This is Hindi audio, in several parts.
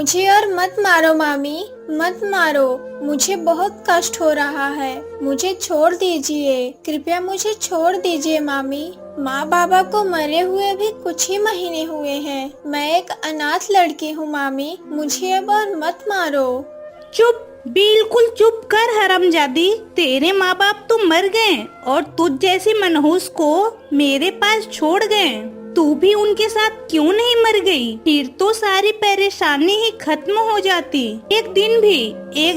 मुझे और मत मारो मामी, मत मारो। मुझे बहुत कष्ट हो रहा है। मुझे छोड़ दीजिए, कृपया मुझे छोड़ दीजिए मामी। माँ बाबा को मरे हुए भी कुछ ही महीने हुए हैं। मैं एक अनाथ लड़की हूँ मामी, मुझे अब और मत मारो। चुप, बिल्कुल चुप कर हरामजादी। तेरे माँ बाप तो मर गए और तुझ जैसी मनहूस को मेरे पास छोड़ गए। तू भी उनके साथ क्यों नहीं मर गई? फिर तो सारी परेशानी ही खत्म हो जाती। एक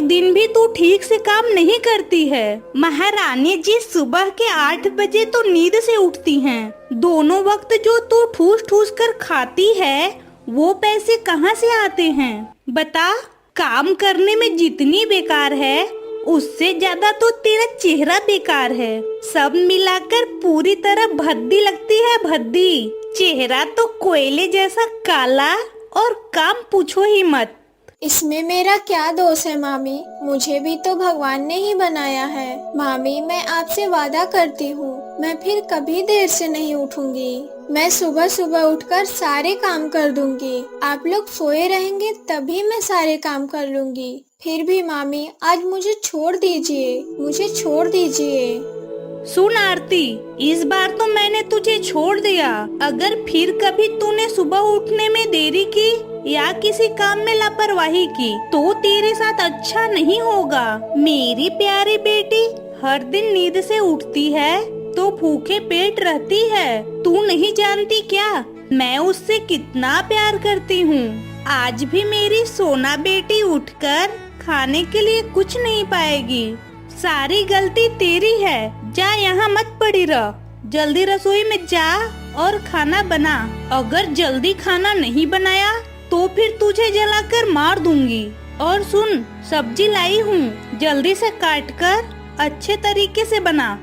दिन भी तू ठीक से काम नहीं करती है। महारानी जी सुबह के 8 बजे तो नींद से उठती हैं। दोनों वक्त जो तू ठूस ठूस कर खाती है वो पैसे कहाँ से आते हैं? बता। काम करने में जितनी बेकार है उससे ज्यादा तो तेरा चेहरा बेकार है। सब मिलाकर पूरी तरह भद्दी लगती है, भद्दी। चेहरा तो कोयले जैसा काला और काम पूछो ही मत। इसमें मेरा क्या दोष है मामी? मुझे भी तो भगवान ने ही बनाया है। मामी, मैं आपसे वादा करती हूँ, मैं फिर कभी देर से नहीं उठूंगी। मैं सुबह सुबह उठकर सारे काम कर दूंगी। आप लोग सोए रहेंगे तभी मैं सारे काम कर लूंगी। फिर भी मामी, आज मुझे छोड़ दीजिए, मुझे छोड़ दीजिए। सुन आरती, इस बार तो मैंने तुझे छोड़ दिया। अगर फिर कभी तूने सुबह उठने में देरी की या किसी काम में लापरवाही की तो तेरे साथ अच्छा नहीं होगा। मेरी प्यारी बेटी हर दिन नींद से उठती है तो भूखे पेट रहती है। तू नहीं जानती क्या मैं उससे कितना प्यार करती हूँ। आज भी मेरी सोना बेटी उठकर खाने के लिए कुछ नहीं पाएगी। सारी गलती तेरी है। जा यहाँ मत पड़ी रह, जल्दी रसोई में जा और खाना बना। अगर जल्दी खाना नहीं बनाया तो फिर तुझे जलाकर मार दूंगी। और सुन, सब्जी लाई हूँ, जल्दी से काट कर अच्छे तरीके से बना।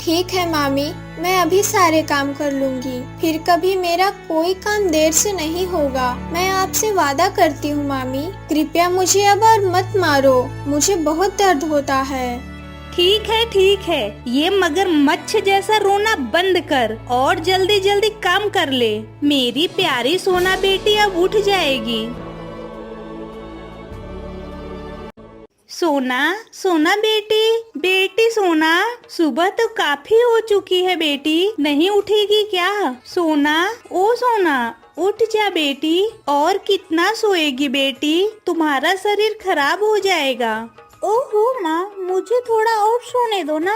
ठीक है मामी, मैं अभी सारे काम कर लूंगी। फिर कभी मेरा कोई काम देर से नहीं होगा। मैं आपसे वादा करती हूँ मामी, कृपया मुझे अब और मत मारो, मुझे बहुत दर्द होता है। ठीक है, ये मगरमच्छ जैसा रोना बंद कर और जल्दी जल्दी काम कर ले। मेरी प्यारी सोना बेटी अब उठ जाएगी। सोना सोना बेटी, बेटी सोना, सुबह तो काफी हो चुकी है बेटी, नहीं उठेगी क्या? सोना, ओ सोना, उठ जा बेटी। और कितना सोएगी बेटी, तुम्हारा शरीर खराब हो जाएगा। ओहो माँ, मुझे थोड़ा और सोने दो ना।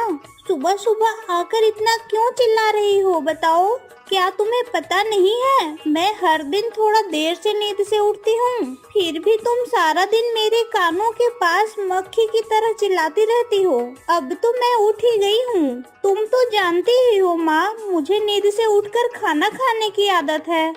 सुबह सुबह आकर इतना क्यों चिल्ला रही हो बताओ? क्या तुम्हें पता नहीं है मैं हर दिन थोड़ा देर से नींद से उठती हूँ? फिर भी तुम सारा दिन मेरे कानों के पास मक्खी की तरह चिल्लाती रहती हो। अब तो मैं उठ ही गई हूँ। तुम तो जानती ही हो माँ, मुझे नींद से उठकर खाना खाने की आदत है।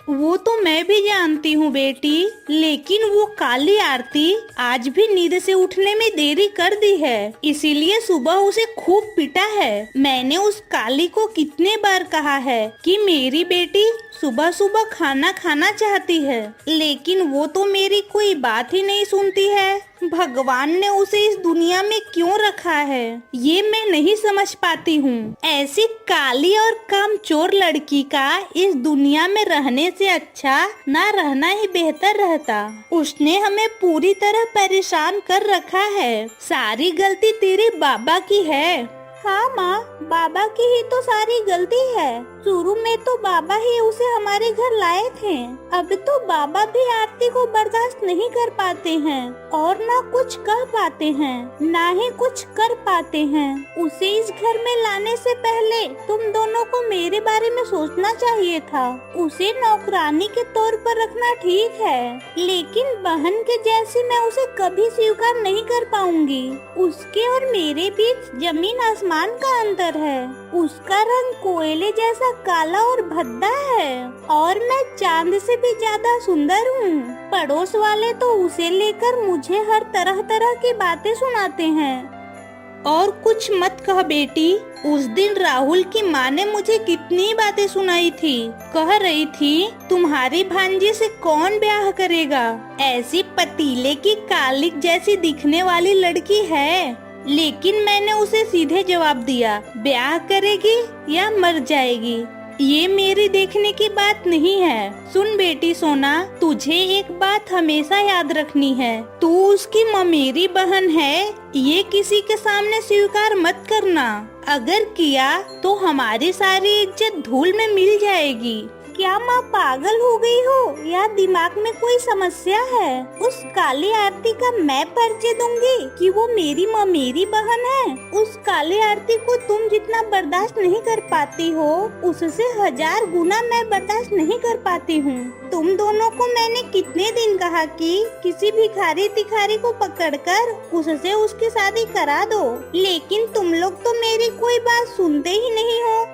वो तो मैं भी जानती हूँ बेटी, लेकिन वो काली आरती आज भी नींद से उठने में देरी कर दी है, इसीलिए सुबह उसे खूब पीटा है। मैंने उस काली को कितने बार कहा है कि मेरी बेटी सुबह सुबह खाना खाना चाहती है, लेकिन वो तो मेरी कोई बात ही नहीं सुनती है। भगवान ने उसे इस दुनिया में क्यों रखा है ये मैं नहीं समझ पाती हूँ। ऐसी काली और कामचोर लड़की का इस दुनिया में रहने से अच्छा ना रहना ही बेहतर रहता। उसने हमें पूरी तरह परेशान कर रखा है। सारी गलती तेरे बाबा की है। हाँ माँ, बाबा की ही तो सारी गलती है। शुरू में तो बाबा ही उसे हमारे घर लाए थे। अब तो बाबा भी आरती को बर्दाश्त नहीं कर पाते हैं और ना कुछ कह पाते हैं, ना ही कुछ कर पाते हैं। उसे इस घर में लाने से पहले तुम दोनों को मेरे बारे में सोचना चाहिए था। उसे नौकरानी के तौर पर रखना ठीक है, लेकिन बहन के जैसी मैं उसे कभी स्वीकार नहीं कर पाऊंगी। उसके और मेरे बीच जमीन आसमान का अंतर है। उसका रंग कोयले जैसा काला और भद्दा है और मैं चांद से भी ज्यादा सुंदर हूँ। पड़ोस वाले तो उसे लेकर मुझे हर तरह तरह की बातें सुनाते हैं। और कुछ मत कह बेटी, उस दिन राहुल की माँ ने मुझे कितनी बातें सुनाई थी। कह रही थी तुम्हारी भांजी से कौन ब्याह करेगा, ऐसी पतीले की कालिक जैसी दिखने वाली लड़की है। लेकिन मैंने उसे सीधे जवाब दिया, ब्याह करेगी या मर जाएगी। ये मेरी देखने की बात नहीं है। सुन बेटी सोना, तुझे एक बात हमेशा याद रखनी है, तू उसकी ममेरी बहन है, ये किसी के सामने स्वीकार मत करना। अगर किया तो हमारी सारी इज्जत धूल में मिल जाएगी। क्या माँ पागल हो गई हो या दिमाग में कोई समस्या है? उस काली आरती का मैं परिचय दूंगी कि वो मेरी ममेरी बहन है। उस काली आरती को तुम जितना बर्दाश्त नहीं कर पाती हो, उससे 1000 गुना मैं बर्दाश्त नहीं कर पाती हूँ। तुम दोनों को मैंने कितने दिन कहा कि किसी भिखारी तिखारी को पकड़कर उससे उसकी शादी करा दो, लेकिन तुम लोग तो मेरी कोई बात सुनते ही नहीं हो।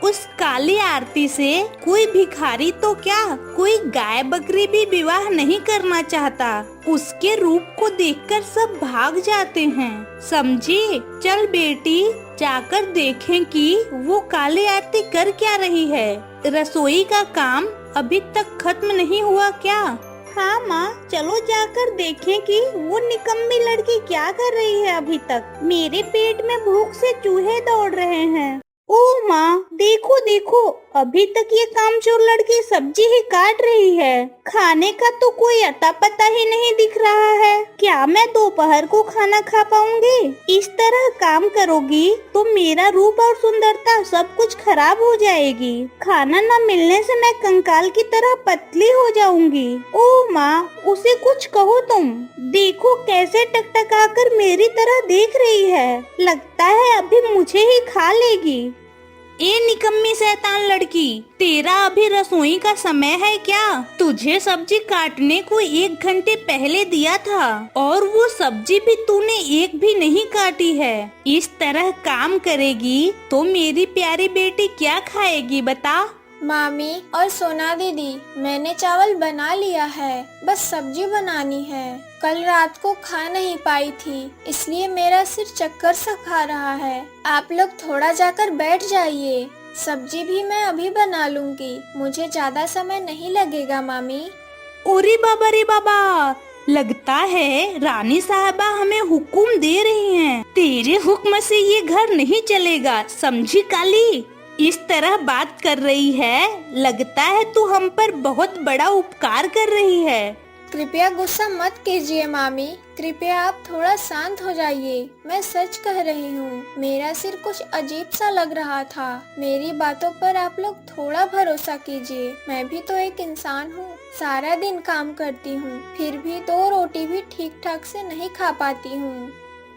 उस काली आरती से कोई भिखारी तो क्या, कोई गाय बकरी भी विवाह नहीं करना चाहता। उसके रूप को देखकर सब भाग जाते हैं, समझी? चल बेटी, जाकर देखें कि वो काली आरती कर क्या रही है। रसोई का काम अभी तक खत्म नहीं हुआ क्या? हाँ माँ, चलो जाकर देखें कि वो निकम्मी लड़की क्या कर रही है अभी तक। मेरे पेट में भूख से चूहे दौड़ रहे हैं। ओह माँ, देखो देखो, अभी तक ये कामचोर लड़की सब्जी ही काट रही है। खाने का तो कोई अता पता ही नहीं दिख रहा है। क्या मैं दोपहर को खाना खा पाऊंगी? इस तरह काम करोगी तो मेरा रूप और सुंदरता सब कुछ खराब हो जाएगी। खाना न मिलने से मैं कंकाल की तरह पतली हो जाऊंगी। ओह माँ, उसे कुछ कहो तुम। देखो कैसे टकटकाकर मेरी तरह देख रही है, लगता है अभी मुझे ही खा लेगी। ए निकम्मी शैतान लड़की, तेरा अभी रसोई का समय है क्या? तुझे सब्जी काटने को 1 घंटे पहले दिया था और वो सब्जी भी तूने एक भी नहीं काटी है। इस तरह काम करेगी तो मेरी प्यारी बेटी क्या खाएगी बता? मामी और सोना दीदी, मैंने चावल बना लिया है, बस सब्जी बनानी है। कल रात को खा नहीं पाई थी, इसलिए मेरा सिर चक्कर सा खा रहा है। आप लोग थोड़ा जाकर बैठ जाइए, सब्जी भी मैं अभी बना लूंगी, मुझे ज्यादा समय नहीं लगेगा मामी। ओरे बाबा रे बाबा, लगता है रानी साहबा हमें हुक्म दे रही हैं। तेरे हुक्म से ये घर नहीं चलेगा, समझी काली? इस तरह बात कर रही है, लगता है तू हम पर बहुत बड़ा उपकार कर रही है। कृपया गुस्सा मत कीजिए मामी, कृपया आप थोड़ा शांत हो जाइए। मैं सच कह रही हूँ, मेरा सिर कुछ अजीब सा लग रहा था। मेरी बातों पर आप लोग थोड़ा भरोसा कीजिए। मैं भी तो एक इंसान हूँ, सारा दिन काम करती हूँ, फिर भी 2 रोटी भी ठीक ठाक से नहीं खा पाती हूँ।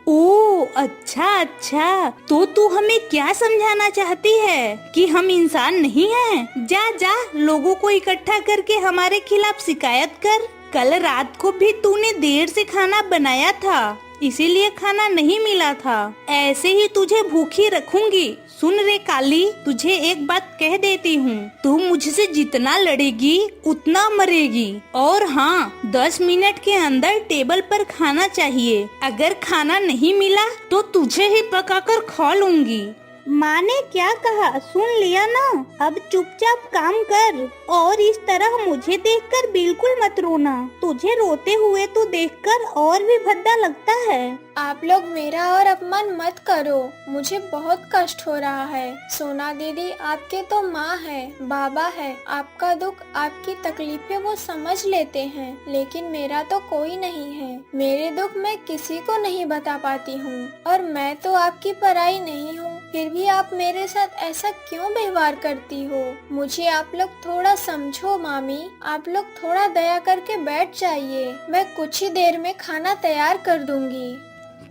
ओह अच्छा अच्छा, तो तू हमें क्या समझाना चाहती है कि हम इंसान नहीं हैं? जा जा, लोगों को इकट्ठा करके हमारे खिलाफ शिकायत कर। कल रात को भी तूने देर से खाना बनाया था, इसीलिए खाना नहीं मिला था। ऐसे ही तुझे भूखी रखूंगी। सुन रे काली, तुझे एक बात कह देती हूँ, तू मुझसे जितना लड़ेगी उतना मरेगी। और हाँ, 10 मिनट के अंदर टेबल पर खाना चाहिए। अगर खाना नहीं मिला तो तुझे ही पकाकर खा लूंगी। माँ ने क्या कहा सुन लिया ना? अब चुपचाप काम कर और इस तरह मुझे देखकर बिल्कुल मत रोना। तुझे रोते हुए तो देखकर और भी भद्दा लगता है। आप लोग मेरा और अपमान मत करो, मुझे बहुत कष्ट हो रहा है। सोना दीदी आपके तो माँ है, बाबा है, आपका दुख आपकी तकलीफें वो समझ लेते हैं, लेकिन मेरा तो कोई नहीं है। मेरे दुख मैं किसी को नहीं बता पाती हूँ और मैं तो आपकी पराई नहीं हूँ, फिर भी आप मेरे साथ ऐसा क्यों व्यवहार करती हो? मुझे आप लोग थोड़ा समझो मामी, आप लोग थोड़ा दया करके बैठ जाइए, मैं कुछ ही देर में खाना तैयार कर दूंगी।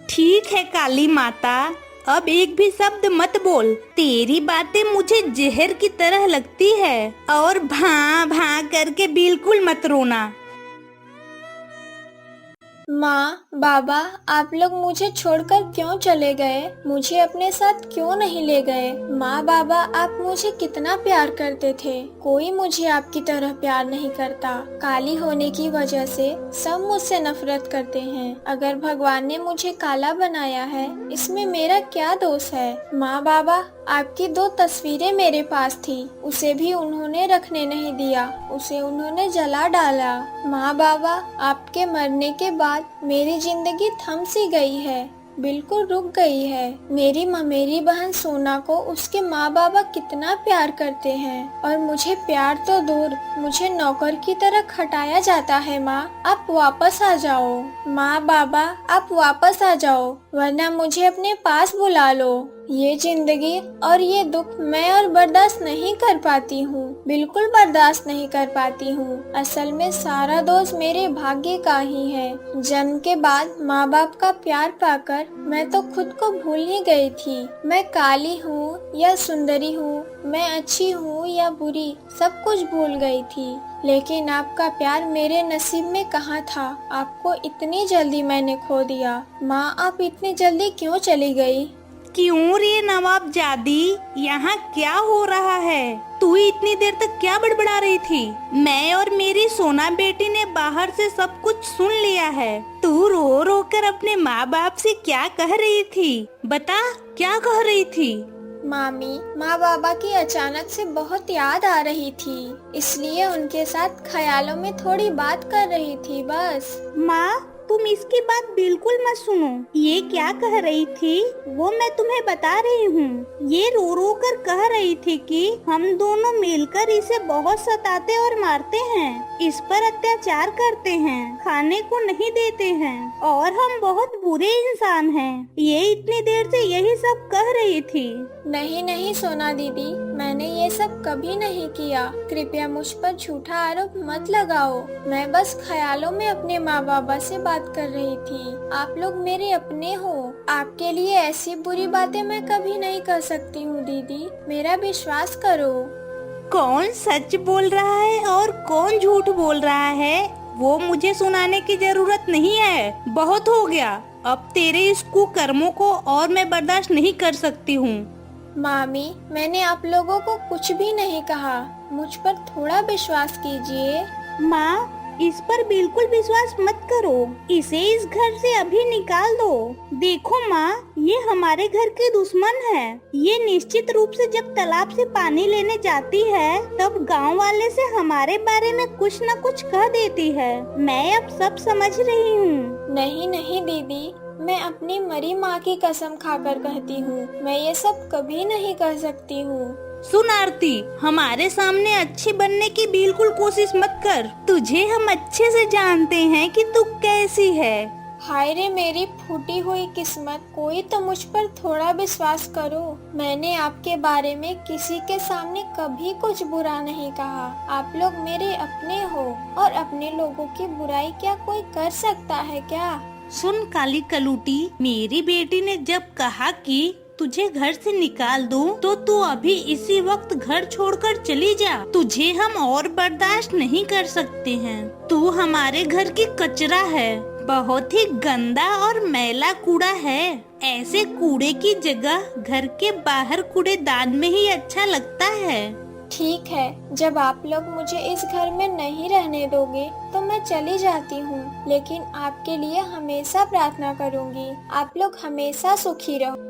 ठीक है काली माता, अब एक भी शब्द मत बोल। तेरी बातें मुझे जहर की तरह लगती है और भां भां करके बिल्कुल मत रोना। माँ, बाबा, आप लोग मुझे छोड़कर क्यों चले गए? मुझे अपने साथ क्यों नहीं ले गए? माँ बाबा, आप मुझे कितना प्यार करते थे, कोई मुझे आपकी तरह प्यार नहीं करता। काली होने की वजह से सब मुझसे नफरत करते हैं। अगर भगवान ने मुझे काला बनाया है, इसमें मेरा क्या दोष है? माँ बाबा, आपकी 2 तस्वीरें मेरे पास थी, उसे भी उन्होंने रखने नहीं दिया, उसे उन्होंने जला डाला। माँ बाबा, आपके मरने के बाद मेरी जिंदगी थम सी गई है। बिल्कुल रुक गई है। मेरी बहन सोना को उसके माँ बाबा कितना प्यार करते हैं और मुझे प्यार तो दूर, मुझे नौकर की तरह खटाया जाता है। माँ, आप वापस आ जाओ। माँ बाबा, आप वापस आ जाओ, वरना मुझे अपने पास बुला लो। ये जिंदगी और ये दुख मैं और बर्दाश्त नहीं कर पाती हूँ, बिल्कुल बर्दाश्त नहीं कर पाती हूँ। असल में सारा दोष मेरे भाग्य का ही है। जन्म के बाद माँ बाप का प्यार पाकर मैं तो खुद को भूल ही गई थी। मैं काली हूँ या सुंदरी हूँ, मैं अच्छी हूँ या बुरी, सब कुछ भूल गई थी। लेकिन आपका प्यार मेरे नसीब में कहाँ था? आपको इतनी जल्दी मैंने खो दिया। माँ, आप इतनी जल्दी क्यों चली गई? क्यों रे नवाब जादी, यहाँ क्या हो रहा है? तू इतनी देर तक क्या बड़बड़ा रही थी? मैं और मेरी सोना बेटी ने बाहर से सब कुछ सुन लिया है। तू रो रो कर अपने माँ बाप से क्या कह रही थी? बता, क्या कह रही थी? मामी, माँ बाबा की अचानक से बहुत याद आ रही थी, इसलिए उनके साथ ख्यालों में थोड़ी बात कर रही थी बस। माँ, तुम इसकी बात बिल्कुल मत सुनो। ये क्या कह रही थी वो मैं तुम्हें बता रही हूँ। ये रो रो कर कह रही थी कि हम दोनों मिलकर इसे बहुत सताते और मारते हैं, इस पर अत्याचार करते हैं, खाने को नहीं देते हैं और हम बहुत बुरे इंसान हैं। ये इतनी देर से यही सब कह रही थी। नहीं नहीं सोना दीदी, मैंने ये सब कभी नहीं किया। कृपया मुझ पर झूठा आरोप मत लगाओ। मैं बस ख्यालों में अपने माँ बाबा से बात कर रही थी। आप लोग मेरे अपने हो। आपके लिए ऐसी बुरी बातें मैं कभी नहीं कर सकती हूँ दीदी, मेरा विश्वास करो। कौन सच बोल रहा है और कौन झूठ बोल रहा है वो मुझे सुनाने की जरूरत नहीं है। बहुत हो गया, अब तेरे इस कुकर्मों को और मैं बर्दाश्त नहीं कर सकती हूँ। मामी, मैंने आप लोगों को कुछ भी नहीं कहा, मुझ पर थोड़ा विश्वास कीजिए। माँ, इस पर बिल्कुल विश्वास मत करो। इसे इस घर से अभी निकाल दो। देखो माँ, ये हमारे घर के दुश्मन है। ये निश्चित रूप से जब तालाब से पानी लेने जाती है तब गांव वाले से हमारे बारे में कुछ न कुछ कह देती है। मैं अब सब समझ रही हूँ। नहीं नहीं दीदी, मैं अपनी मरी माँ की कसम खाकर कहती हूँ, मैं ये सब कभी नहीं कर सकती हूँ। सुन आरती, हमारे सामने अच्छी बनने की बिल्कुल कोशिश मत कर। तुझे हम अच्छे से जानते हैं कि तू कैसी है। हाय रे मेरी फूटी हुई किस्मत, कोई तो मुझ पर थोड़ा विश्वास करो। मैंने आपके बारे में किसी के सामने कभी कुछ बुरा नहीं कहा। आप लोग मेरे अपने हो और अपने लोगों की बुराई क्या कोई कर सकता है क्या? सुन काली कलूटी, मेरी बेटी ने जब कहा कि तुझे घर से निकाल दूं, तो तू अभी इसी वक्त घर छोड़कर चली जा। तुझे हम और बर्दाश्त नहीं कर सकते हैं। तू हमारे घर की कचरा है, बहुत ही गंदा और मैला कूड़ा है। ऐसे कूड़े की जगह घर के बाहर कूड़ेदान में ही अच्छा लगता है। ठीक है, जब आप लोग मुझे इस घर में नहीं रहने दोगे तो मैं चली जाती हूँ, लेकिन आपके लिए हमेशा प्रार्थना करूँगी। आप लोग हमेशा सुखी रहो।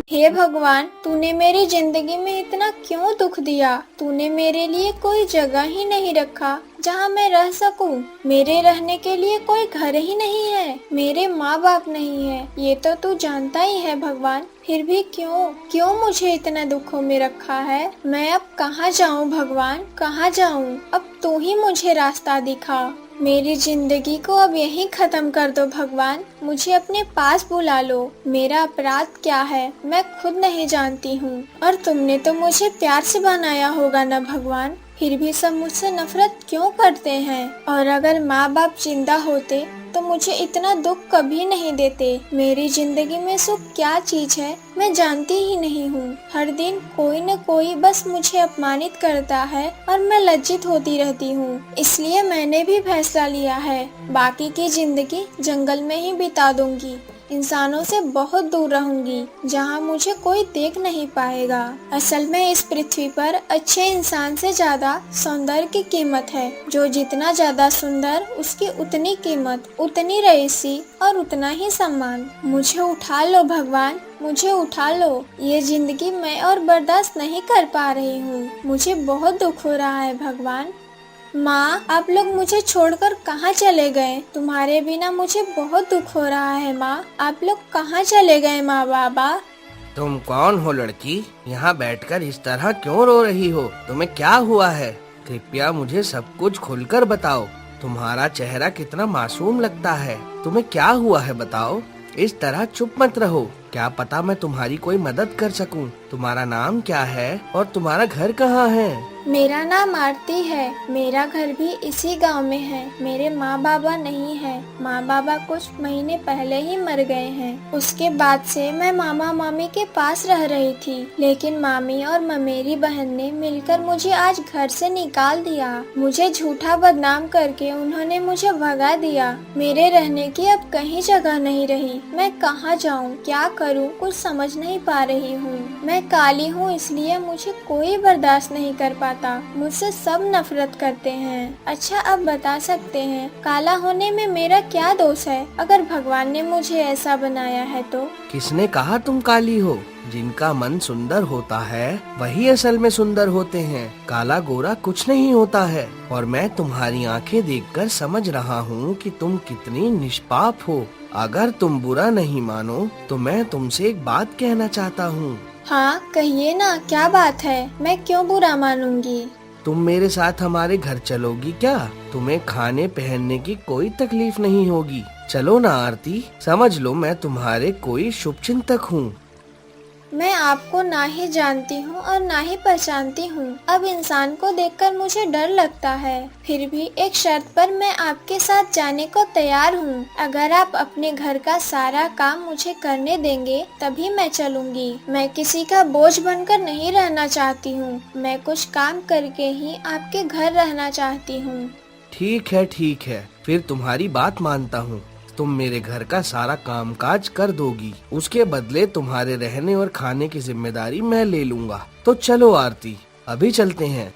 हे भगवान, तूने मेरी जिंदगी में इतना क्यों दुख दिया? तूने मेरे लिए कोई जगह ही नहीं रखा जहाँ मैं रह सकूं। मेरे रहने के लिए कोई घर ही नहीं है, मेरे माँ बाप नहीं है, ये तो तू जानता ही है भगवान। फिर भी क्यों मुझे इतना दुखों में रखा है? मैं अब कहाँ जाऊँ भगवान, कहाँ जाऊँ? अब तू ही मुझे रास्ता दिखा। मेरी जिंदगी को अब यहीं खत्म कर दो भगवान, मुझे अपने पास बुला लो। मेरा अपराध क्या है मैं खुद नहीं जानती हूँ, और तुमने तो मुझे प्यार से बनाया होगा ना भगवान, फिर भी सब मुझसे नफरत क्यों करते हैं? और अगर माँ बाप जिंदा होते तो मुझे इतना दुख कभी नहीं देते। मेरी जिंदगी में सुख क्या चीज है मैं जानती ही नहीं हूँ। हर दिन कोई न कोई बस मुझे अपमानित करता है और मैं लज्जित होती रहती हूँ। इसलिए मैंने भी फैसला लिया है, बाकी की जिंदगी जंगल में ही बिता दूंगी। इंसानों से बहुत दूर रहूंगी, जहाँ मुझे कोई देख नहीं पाएगा। असल में इस पृथ्वी पर अच्छे इंसान से ज्यादा सौंदर्य की कीमत है। जो जितना ज्यादा सुंदर, उसकी उतनी कीमत, उतनी रईसी और उतना ही सम्मान। मुझे उठा लो भगवान, मुझे उठा लो। ये जिंदगी मैं और बर्दाश्त नहीं कर पा रही हूँ। मुझे बहुत दुख हो रहा है भगवान। माँ, आप लोग मुझे छोड़कर कहाँ चले गए? तुम्हारे बिना मुझे बहुत दुख हो रहा है माँ। आप लोग कहाँ चले गए माँ बाबा? तुम कौन हो लड़की? यहाँ बैठकर इस तरह क्यों रो रही हो? तुम्हें क्या हुआ है? कृपया मुझे सब कुछ खुलकर बताओ। तुम्हारा चेहरा कितना मासूम लगता है। तुम्हें क्या हुआ है बताओ। इस तरह चुप मत रहो। क्या पता मैं तुम्हारी कोई मदद कर सकूं। तुम्हारा नाम क्या है और तुम्हारा घर कहाँ है? मेरा नाम आरती है। मेरा घर भी इसी गांव में है। मेरे माँ बाबा नहीं है। माँ बाबा कुछ महीने पहले ही मर गए हैं। उसके बाद से मैं मामा मामी के पास रह रही थी, लेकिन मामी और ममेरी बहन ने मिलकर मुझे आज घर से निकाल दिया। मुझे झूठा बदनाम करके उन्होंने मुझे भगा दिया। मेरे रहने की अब कहीं जगह नहीं रही। मैं कहाँ जाऊँ, क्या करूँ, कुछ समझ नहीं पा रही हूँ। मैं काली हूँ, इसलिए मुझे कोई बर्दाश्त नहीं कर पाता। मुझसे सब नफरत करते हैं। अच्छा, अब बता सकते हैं काला होने में मेरा क्या दोष है? अगर भगवान ने मुझे ऐसा बनाया है तो? किसने कहा तुम काली हो? जिनका मन सुंदर होता है वही असल में सुंदर होते हैं। काला गोरा कुछ नहीं होता है। और मैं तुम्हारी आंखें देखकर समझ रहा हूँ कि तुम कितनी निष्पाप हो। अगर तुम बुरा नहीं मानो तो मैं तुमसे एक बात कहना चाहता हूँ। हाँ, कहिए ना, क्या बात है? मैं क्यों बुरा मानूंगी? तुम मेरे साथ हमारे घर चलोगी क्या? तुम्हें खाने पहनने की कोई तकलीफ नहीं होगी। चलो ना आरती, समझ लो मैं तुम्हारे कोई शुभचिंतक हूँ। मैं आपको ना ही जानती हूँ और ना ही पहचानती हूँ। अब इंसान को देखकर मुझे डर लगता है। फिर भी एक शर्त पर मैं आपके साथ जाने को तैयार हूँ। अगर आप अपने घर का सारा काम मुझे करने देंगे तभी मैं चलूँगी। मैं किसी का बोझ बनकर नहीं रहना चाहती हूँ। मैं कुछ काम करके ही आपके घर रहना चाहती हूँ। ठीक है, फिर तुम्हारी बात मानता हूँ। तुम मेरे घर का सारा कामकाज कर दोगी। उसके बदले तुम्हारे रहने और खाने की जिम्मेदारी मैं ले लूँगा। तो चलो आरती, अभी चलते हैं।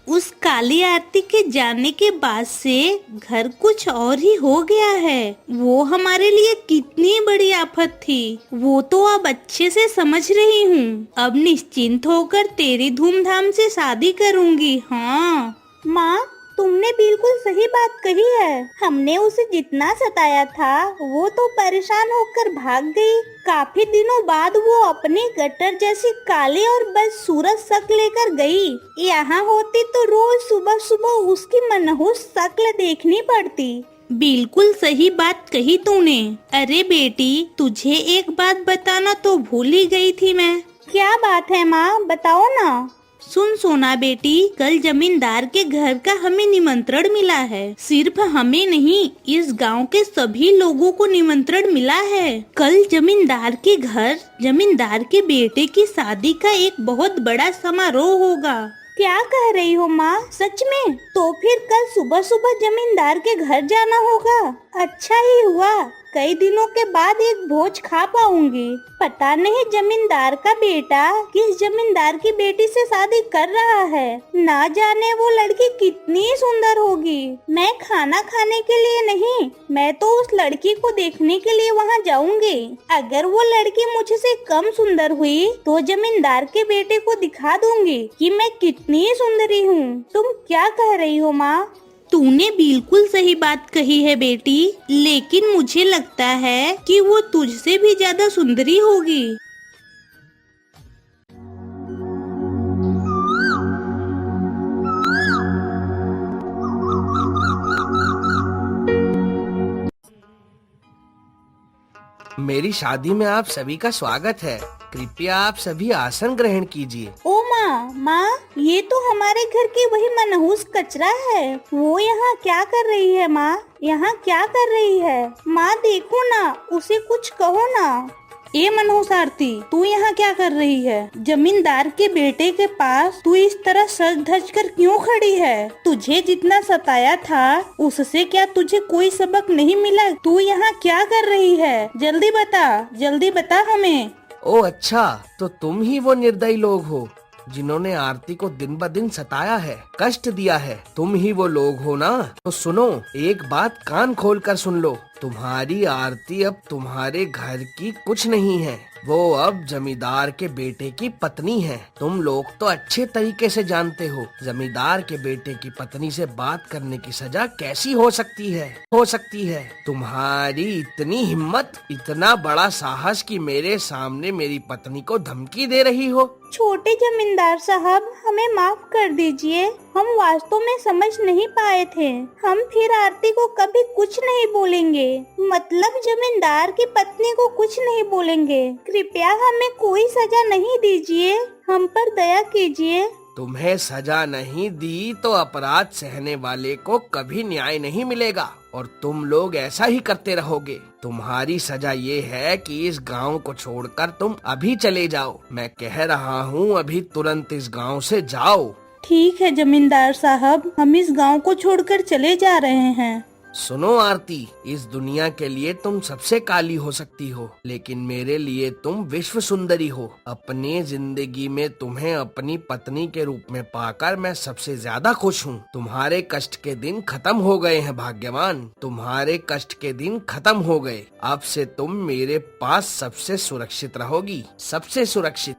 उस काली आरती के जाने के बाद से घर कुछ और ही हो गया है। वो हमारे लिए कितनी बड़ी आफत थी, वो तो अब अच्छे से समझ रही हूँ। अब निश्चिंत होकर तेरी धूमधाम से शादी करूँगी। हाँ माँ, तुमने बिल्कुल सही बात कही है। हमने उसे जितना सताया था वो तो परेशान होकर भाग गई। काफी दिनों बाद वो अपनी गटर जैसी काली और बदसूरत शक्ल लेकर गई। यहाँ होती तो रोज सुबह सुबह उसकी मनहूस शक्ल देखनी पड़ती। बिल्कुल सही बात कही तूने। अरे बेटी, तुझे एक बात बताना तो भूल ही गई थी मैं। क्या बात है माँ, बताओ ना। सुन सोना बेटी, कल जमींदार के घर का हमें निमंत्रण मिला है। सिर्फ हमें नहीं, इस गांव के सभी लोगों को निमंत्रण मिला है। कल जमींदार के घर जमींदार के बेटे की शादी का एक बहुत बड़ा समारोह होगा। क्या कह रही हो माँ, सच में? तो फिर कल सुबह सुबह जमींदार के घर जाना होगा। अच्छा ही हुआ, कई दिनों के बाद एक भोज खा पाऊंगी। पता नहीं जमींदार का बेटा किस जमींदार की बेटी से शादी कर रहा है। ना जाने वो लड़की कितनी सुंदर होगी। मैं खाना खाने के लिए नहीं, मैं तो उस लड़की को देखने के लिए वहाँ जाऊंगी। अगर वो लड़की मुझसे कम सुंदर हुई तो जमींदार के बेटे को दिखा दूंगी कि मैं कितनी सुंदरी हूँ। तुम क्या कह रही हो माँ? तूने बिल्कुल सही बात कही है बेटी, लेकिन मुझे लगता है कि वो तुझसे भी ज्यादा सुंदरी होगी। मेरी शादी में आप सभी का स्वागत है। कृपया आप सभी आसन ग्रहण कीजिए। ओ माँ, माँ, ये तो हमारे घर की वही मनहूस कचरा है। वो यहाँ क्या कर रही है माँ? यहाँ क्या कर रही है? माँ देखो ना, उसे कुछ कहो ना। ए मनहूस आरती, तू यहाँ क्या कर रही है? जमींदार के बेटे के पास तू इस तरह सज धज कर क्यों खड़ी है? तुझे जितना सताया था उससे क्या तुझे कोई सबक नहीं मिला? तू यहाँ क्या कर रही है? जल्दी बता हमें। ओ अच्छा, तो तुम ही वो निर्दयी लोग हो जिन्होंने आरती को दिन ब दिन सताया है, कष्ट दिया है। तुम ही वो लोग हो ना? तो सुनो, एक बात कान खोल कर सुन लो। तुम्हारी आरती अब तुम्हारे घर की कुछ नहीं है, वो अब जमींदार के बेटे की पत्नी है। तुम लोग तो अच्छे तरीके से जानते हो जमींदार के बेटे की पत्नी से बात करने की सजा कैसी हो सकती है। तुम्हारी इतनी हिम्मत, इतना बड़ा साहस कि मेरे सामने मेरी पत्नी को धमकी दे रही हो। छोटे जमींदार साहब, हमें माफ कर दीजिए, हम वास्तव में समझ नहीं पाए थे। हम फिर आरती को कभी कुछ नहीं बोलेंगे, मतलब जमींदार की पत्नी को कुछ नहीं बोलेंगे। कृपया हमें कोई सजा नहीं दीजिए, हम पर दया कीजिए। तुम्हें सजा नहीं दी तो अपराध सहने वाले को कभी न्याय नहीं मिलेगा और तुम लोग ऐसा ही करते रहोगे। तुम्हारी सजा ये है कि इस गांव को छोड़कर तुम अभी चले जाओ। मैं कह रहा हूँ, अभी तुरंत इस गांव से जाओ। ठीक है जमींदार साहब, हम इस गांव को छोड़कर चले जा रहे हैं। सुनो आरती, इस दुनिया के लिए तुम सबसे काली हो सकती हो, लेकिन मेरे लिए तुम विश्व सुंदरी हो। अपने जिंदगी में तुम्हें अपनी पत्नी के रूप में पाकर मैं सबसे ज्यादा खुश हूँ। तुम्हारे कष्ट के दिन खत्म हो गए हैं भाग्यवान, तुम्हारे कष्ट के दिन खत्म हो गए। अब से तुम मेरे पास सबसे सुरक्षित रहोगी, सबसे सुरक्षित।